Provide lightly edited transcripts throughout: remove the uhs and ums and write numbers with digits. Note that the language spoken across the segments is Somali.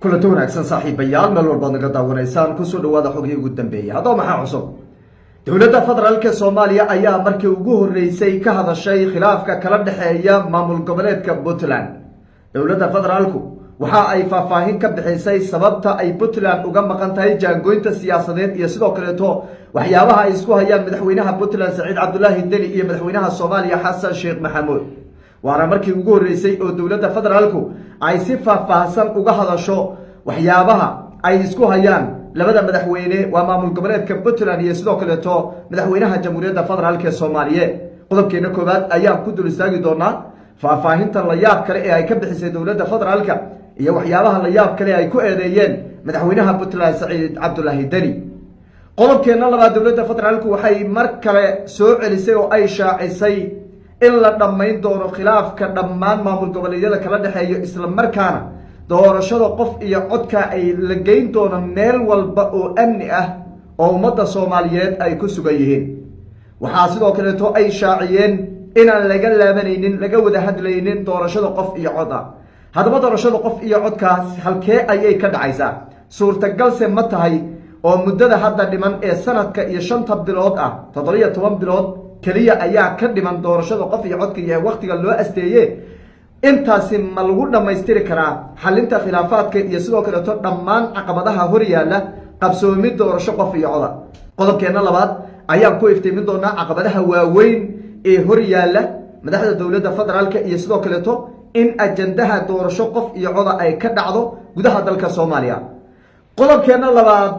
kulanti wanaagsan saaxiibayaal meel walbaad naga daawanaysaan kusoo dhawaada xogihii ugu dambeeyay haddaba maxaa cusub dowladda federaalka soomaaliya ayaa markii ugu horeysay ka hadashay khilaafka kala dhexeeya maamul goboleedka Puntland. dowladda federaalku waxa ay faahfaahin ka bixisay sababta ay Puntland uga maqan tahay jaangoynta siyaasadeed iyo sidoo kaleeto waxyaabaha ay isku hayaan madaxweynaha Puntland Saciid Cabdullaahi Deni iyo madaxweynaha Soomaaliya Xasan Sheekh Maxamuud. waana markii ugu horeysay oo dowladda federaalku ay si faahfaahsan uga hadasho waxyaabaha ay isku hayaan labada madaxweyne waa maamul goboleedka Puntland iyo sidoo kaleeto madaxweynaha jamhuuriyadda federaalka Soomaaliya. qodobkeena koobaad ayaan ku dul istaagi doonaa faahfaahinta la yaab kale ee ay ka bixisay dowladda federaalka iyo waxyaabaha la yaab kale ay ku eedeeyeen madaxweynaha Puntland Saciid Cabdullaahi Deni. qodobkeena labaad dowladda federaalku waxay mar kale soo celisay oo ay shaacisay in la dhammayn doono khilaafka dhammaan maamul goboleedyada kala dhexeeyo isla markaana doorashada qof iyo codka ay la geyn doono meel walba oo amni ah oo ummadda Soomaaliyeed ay ku sugan yihiin. waxaa sidoo kaleeto ay shaaciyeen inaan laga laabanaynin laga wada hadlaynin doorashada qof iyo cod ah. haddaba doorashada qof iyo codkaas halkee ayay ka dhacaysaa? suurtagalse ma tahay oo muddada hadda dhiman ee sanadka iyo 5 bilood ah 17 bilood kaliya ayaa ka dhiman doorashada qof iyo codka iyo waqtiga loo asteeyay intaasi ma lagu dhamaystiri karaa xalinta khilaafaadka iyo sidoo kale dhammaan caqabadaha hor yaala qabsoomid doorasho qof iyo cod? qodobkeena labaad ayaan ku iftiimin doonaa caqabadaha waaweyn ee hor yaala madaxda dowladda federaalka iyo sidoo kale in ajandaha doorasho qof iyo cod ay ka dhacdo gudaha dalka Soomaaliya. qodobkeena labaad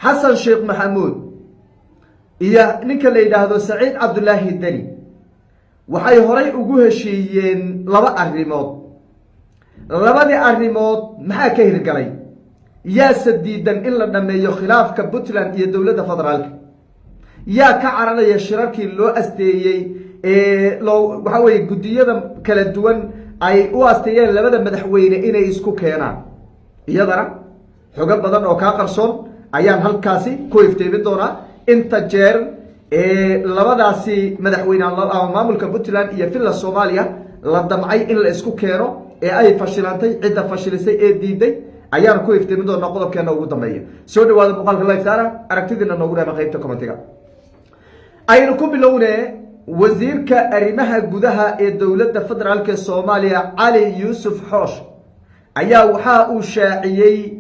Xasan Sheekh Maxamuud iyo ninka la yiraahdo Saciid Cabdullaahi Deni waxay horay ugu heshiiyeen laba arrimood. labadii arrimood maxaa ka hirgalay? yaa sadiidan in la dhameeyo khilaafka Puntland iyo dowladda federaalka? yaa ka caranaya shirarkii loo asteeyay waxa weeye gudiyada kala duwan ay u asteeyeen labada madaxweyne inay isku keenaan? iyadana xogo badan oo ka qarsoon ayaan halkaasi ku iftiimin doonaa. inta jeer labadaasi madaxweyne maamulka Puntland iyo filla Soomaaliya la damcay in la isku keeno ee ay fashilantay cidda fashilisay ee diiday ayaan ku iftiimin doonaa qodobkeena ugu dambeeya. soo dhawaada muuqaalka like saara aragtidiina noogu reeba qaybta commentiga. aynu ku bilownee wasiirka arrimaha gudaha ee dowladda federaalka Soomaaliya Cali Yuusuf Xoosh ayaa waxa uu shaaciyay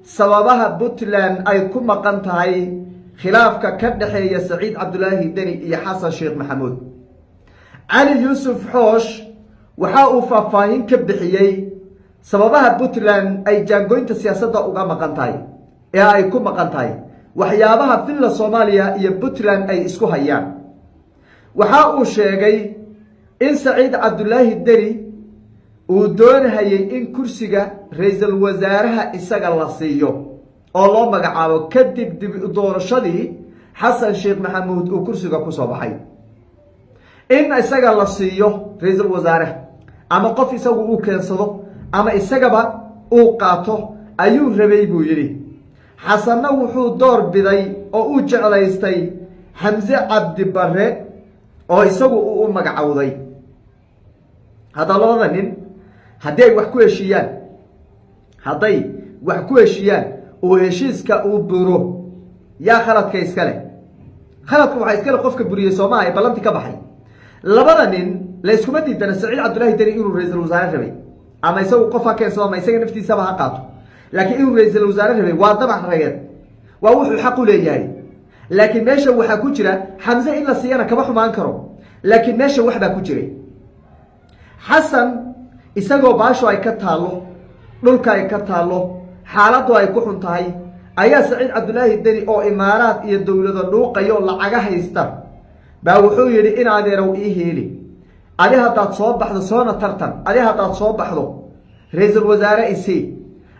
sababaha Puntland ay ku maqan tahay khilaafka ka dhaxeeya Saciid Cabdullaahi Deni iyo Xasan Sheekh Maxamuud. Cali Yuusuf Xoosh waxa uu faahfaahin ka bixiyay sababaha Puntland ay jaangoynta siyaasadda uga maqan tahay ee ay ku maqan tahay waxyaabaha filla Soomaaliya iyo Puntland ay isku hayaan. waxa uu sheegay in Saciid Cabdullaahi Deni uu doonayay in kursiga ra'iisul wasaaraha isaga la siiyo oo loo magacaabo kadib dib u doorashadii Xasan Sheekh Maxamuud uu kursiga ku soo baxay. in isaga la siiyo ra'iisul wasaaraha ama qof isagu uu keensado ama isagaba uu qaato ayuu rabay buu yiri. xasanna wuxuu door biday oo uu jeclaystay Xamse Cabdi Barre oo isagu uu magacawday. hada labada nin haday wax ku heshiiyaan oo heshiiska uu buro yaa khaladka iskale. khaladku waxa iskale qofka buriyay Soomaaliya balanti ka baxay. labada nin la isku diidana Saciid Cabdullaahi Deni inuu ra'iisul wasaare rabay ama isagu qof ka keensado ama isaga naftiisa ha qaato, laakiin inuu ra'iisul wasaare rabay waa dabac rageed, waa wuxuu xaq u leeyahay. laakiin meesha waxa ku jira Xamse in la siiyana kaba xumaan karo, laakiin meesha wax baa ku jiray. xasan isagoo baasho ay ka taalo dhulka ay ka taalo xaaladdu ay ku xun tahay ayaa Saciid Cabdullaahi Deni oo imaaraad iyo dowlado dhuuqayo lacag haysta baa wuxuu yiri in adeerow ii heeli adi hadaad soo baxdo soona tartan adi hadaad soo baxdo ra'iisul wasaare isi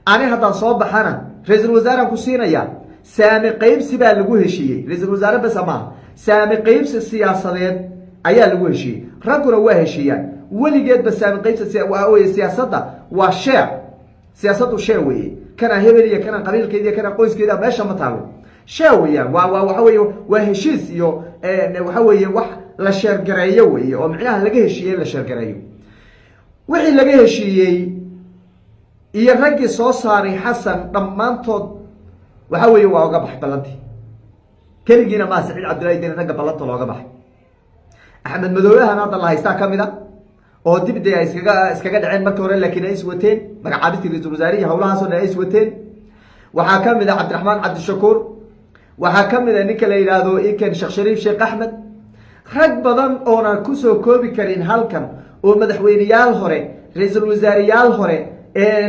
ani hadaad soo baxana ra'iisul wasaare ku siinaya. saami qaybsi baa lagu heshiiyay. ra'iisul wasaare bas ama saami qaybsi siyaasadeed ayaa lagu heshiiyay. raguna waa heshiiyaan weligeed ba saami qaybsi siyaasadda waa share. siyaasaddu share weeye, kana hebel iyo kana qabiilkeeda iyo kana qoyskeeda meesha ma taalo. share weeyaan waxa weeye waa heshiis iyo waxa weeye wax la share gareeyo weeye oo macnaha laga heshiiyay la share gareeyo. wixii laga heshiiyay iyo raggii soo saaray xasan dhammaantood waxa weeye waa uga baxay ballantii keligiina maa saciid cabdullaahi deni ragga ballanta looga baxay axmed madoobahan hadda la haystaa ka mid a oo dib dee ay iskaga dhaceen markii hore laakiin ay is wateen magacaabistii ra-iisul wasaarihii howlahaasoo dhan ay is wateen waxaa ka mid a cabdiraxmaan cabdishakuur waxaa ka mid a ninka la yidhaahdo iken sheekh shariif sheekh axmed rag badan oonan kusoo koobi karin halkan oo madaxweyneyaal hore ra-iisul wasaareyaal hore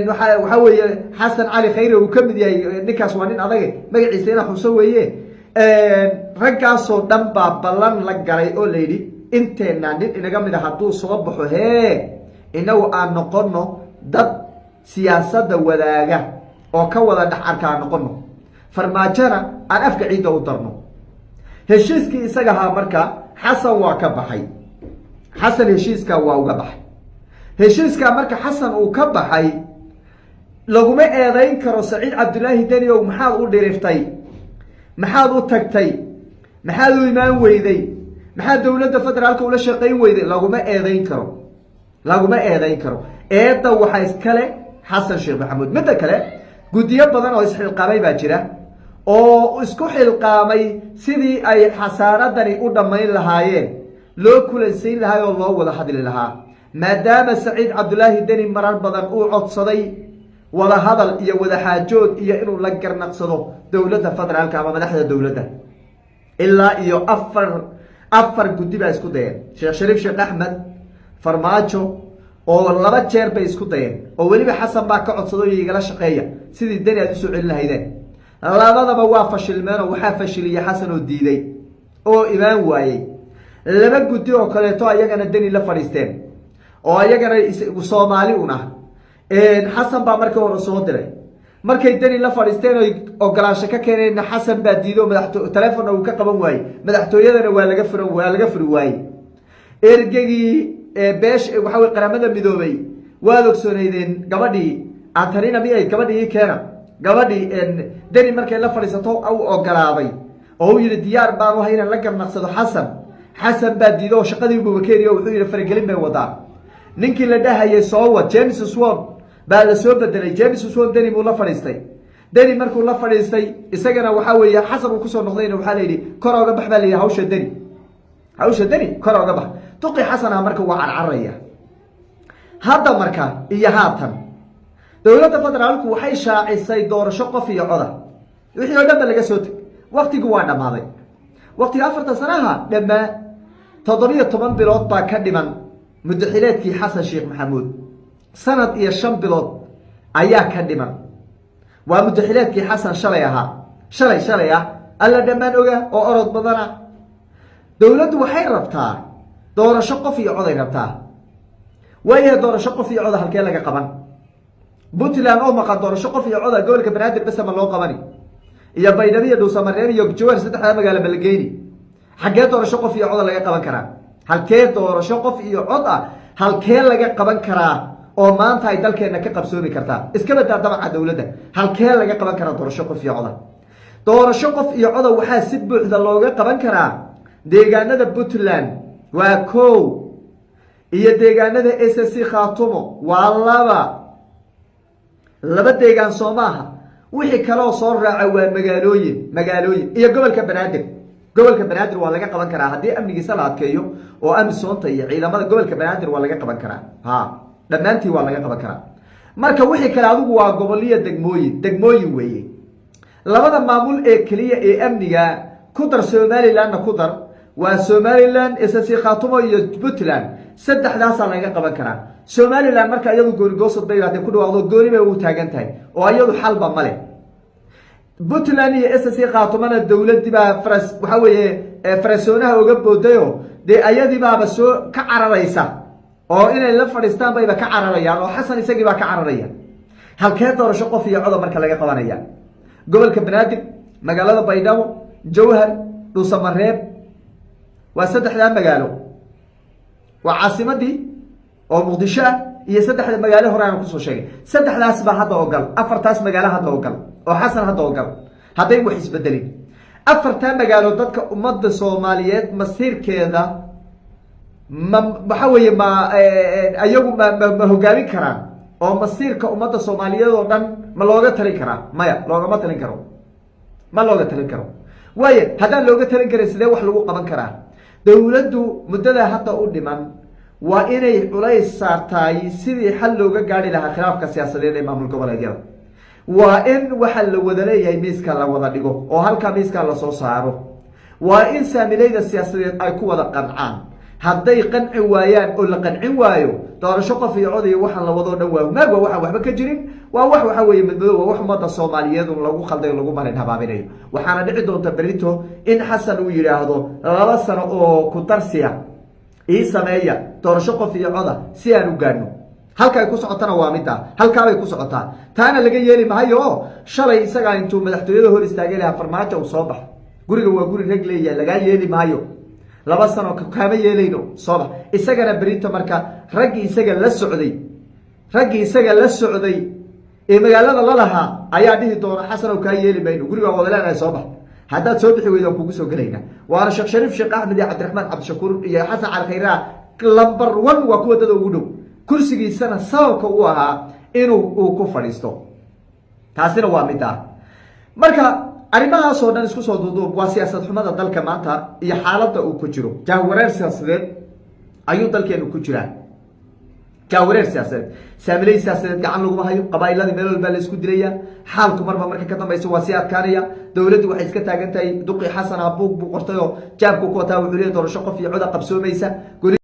waxaa weeye xasan cali khayre uu ka mid yahay ninkaas waa nin adage magaciisa ina xuso weeye raggaasoo dhan baa ballan la galay oo la yidhi inteena nin inaga mid a hadduu soo baxo hee inagu aan noqono dad siyaasadda wadaaga oo ka wada dhex arka aan noqono farmaajona aan afka ciidda u darno heshiiskii isaga ahaa marka xasan waa ka baxay xasan heshiiskaa waa uga baxay heshiiskaa marka xasan uu ka baxay laguma eedayn karo saciid cabdullaahi deni ow maxaad u dhiriftay maxaad u tagtay maxaad u imaan weyday maxaad dowladda federaalka ula shaqayn weyday laguma eedayn karo laguma eedayn karo eedda waxaa iskale xasan sheekh maxamuud midda kale guddiyo badan oo isxilqaamay baa jira oo isku xilqaamay sidii ay xasaaradani u dhammayn lahaayeen loo kulansayn lahaa oo loo wada hadli lahaa maadaama saciid cabdullaahi deni marar badan uu codsaday wada hadal iyo wada xaajood iyo inuu la garnaqsado dowladda federaalka ama madaxda dowladda ilaa iyo afar guddi baa isku dayeen sheekh shariif sheekh axmed farmaajo oo 2 jeer bay isku dayeen oo weliba xasan baa ka codsado igala shaqeeya sidii deni aad usoo celin lahaydeen labadaba waa fashilmeen oo waxaa fashiliyay xasan oo diiday oo imaan waayey 2 guddi oo kaleeto ayagana deni la fadhiisteen oo ayagana Soomaali una xasan baa markii hore soo diray markay deni la fadhiisteen oo ogolaansho ka keeneen xasan baa diido telefoon uu ka qaban waayey madaxtooyadana waa laga furi waayey ergagii beesh waxa way qaramada midoobay waa ogsoonaydeen gabadhii antarina miyay gabadhii keena gabadhii deni markay la fadhiisato uu ogolaaday oo uu yiri diyaar baan u hayna la garnaqsado xasan baa diido shaqadii uu wakeeriyo wuxuu yiri faragelin bay wadaa ninkii la dhahayay soo wad James Swan baa la soo bedelay James Swan deni buu la fadhiistay deni markuu la fadhiistay isagana waxa weeye xasan uu ku soo noqdayna waxa la yiri kor uga bax baa la yiri hawsha deni kor uga bax tuqi xasana marka waa carcaraya hadda marka iyo haatan dowladda federaalku waxay shaacisay doorasho qof iyo coda wixii oo dhan laga soo tag waqtigu waa dhamaaday waqtiga 4 sanaha dhama 17 bilood baa ka dhiman muddaxileedkii xasan sheekh maxamuud sanad iyo 5 bilood ayaa ka dhiman waa muddaxileedkii xasan shalay alla dhamaan oga oo orod badana dowladdu waxay rabtaa doorasho qof iyo cod ay rabtaa waayahay doorasho qof iyo cod halkee laga qaban Puntland oo maqan doorasho qof iyo cod gobolka banaadir bas ma loo qabani iyo baydhabo dhuusamareeb iyo jawhar saddexda magaalo balgeeni xagee doorasho qof iyo cod laga qaban karaa halkee doorasho qof iyo cod halkee laga qaban karaa oo maanta ay dalkeena ka qabsoomi kartaa iska badaa dabca dowladda halkee laga qaban karaa doorasho qof iyo cod doorasho qof iyo cod waxaa si buuxda looga qaban karaa deegaanada Puntland waa koow iyo deegaanada SSC Khaatumo waa laba deegaan Soomaha wixii kale oo soo raaca waa magaalooyin iyo gobolka banaadir waa laga qaban karaa hadii amnigiisa la adkeeyo oo amnisoonta iyo ciidamada gobolka banaadir waa laga qaban karaa dhamaantii waa laga qaban karaa marka wixii kale adigu waa goboliyo degmooyin weeye labada maamul ee kaliya ee amniga ku dar Somaliland ku dar waa Somaliland SSC Khaatumo iyo Puntland saddexdaas laga qaban karaa Somaliland marka iyadu goorigoosad bay ku dhawaaqdo gooni bay u taagan tahay oo iyadu xalba male Puntland iyo SSC Khaatumana dawladdi baa waxa weeye farasoonaha uga boodayo de ayadii baaba soo ka cararaysa oo inay la fadhiistaan bayba ka cararayaan oo xasan isagii baa ka cararaya halkee doorasho qof iyo cod marka laga qabanaya gobolka banaadir magaalada baydhabo jawhar dhuusamareeb waa saddexda magaalo waa caasimadii oo muqdisho iyo saddexda magaalo hore aan ku soo sheegay saddexdaas baa hadda ogal afartaas magaalo hadda ogal oo xasan hadda ogal haday wax isbedelin afarta magaalo dadka ummadda Soomaaliyeed masiirkeeda waxa weeye ayagu ma hogaamin karaan oo masiirka ummadda soomaaliyeed oo dhan ma looga talin karaa? maya, loogama talin karo, ma looga talin karo. waayo haddaan looga talin karin sidee wax lagu qaban karaa? dowladdu muddada hadda u dhiman waa inay culays saartaay sidii xal looga gaari lahaa khilaafka siyaasadeed ee maamul goboleedyada. waa in waxa la wada leeyahay miiska la wada dhigo oo halkaa miiska lasoo saaro. waa in saamilayda siyaasadeed ay ku wada qancaan. hadday qanci waayaan oo la qancin waayo, doorasho qof iyo cod iyo waxaan la wadoo dhan waa maag, waa waxaan waxba ka jirin, waa wax waxa weeye madmadow, waa wax ummadda soomaaliyeed lagu khalday lagu marin habaabinayo. waxaana dhici doonta berito in xasan uu yidhaahdo 2 sano oo ku darsiya ii sameeya doorasho qof iyo coda si aan u gaadhno. halkaay ku socotana waa midda, halkaabay ku socotaa. taana laga yeeli maayo oo shalay isagaa intuu madaxtooyada hor istaagay lahaa farmaajo uu soo bax, guriga waa guri rag leeyahay, lagaa yeeli maayo. 2 sano kaama yeelayno, soo bax. isagana berito marka raggii isaga la socday ee magaalada la lahaa ayaa dhihi doona xasanow kaa yeeli mayno, guriga wada leenahay, soo bax. haddaad soo bixi weydo aan kugu soo gelayna. waana sheekh shariif, sheekh axmed iyo cabdiraxmaan cabdishakuur iyo xasan cali khayraa lambar 1 waa kuwa dada ugu dhow, kursigiisana sababka u ahaa uu ku fadhiisto. taasina waa mid ah. marka arrimahaasoo dhan isku soo duuduub waa siyaasad xumada dalka maanta iyo xaaladda uu ku jiro. jahwareer siyaasadeed ayuu dalkeenu ku jiraa, jahwareer siyaasadeed. saamiley siyaasadeed gacan laguma hayo, qabaa'iladii meel walbaa la isku dilaya, xaalku marba marka ka dambaysa waa sii adkaanaya. dowladdu waxay iska taagan tahay duqii xasan buug buu qortay oo jaabku ku wataa wuxuu leeyahay doorasho qof iyo coda qabsoomaysa.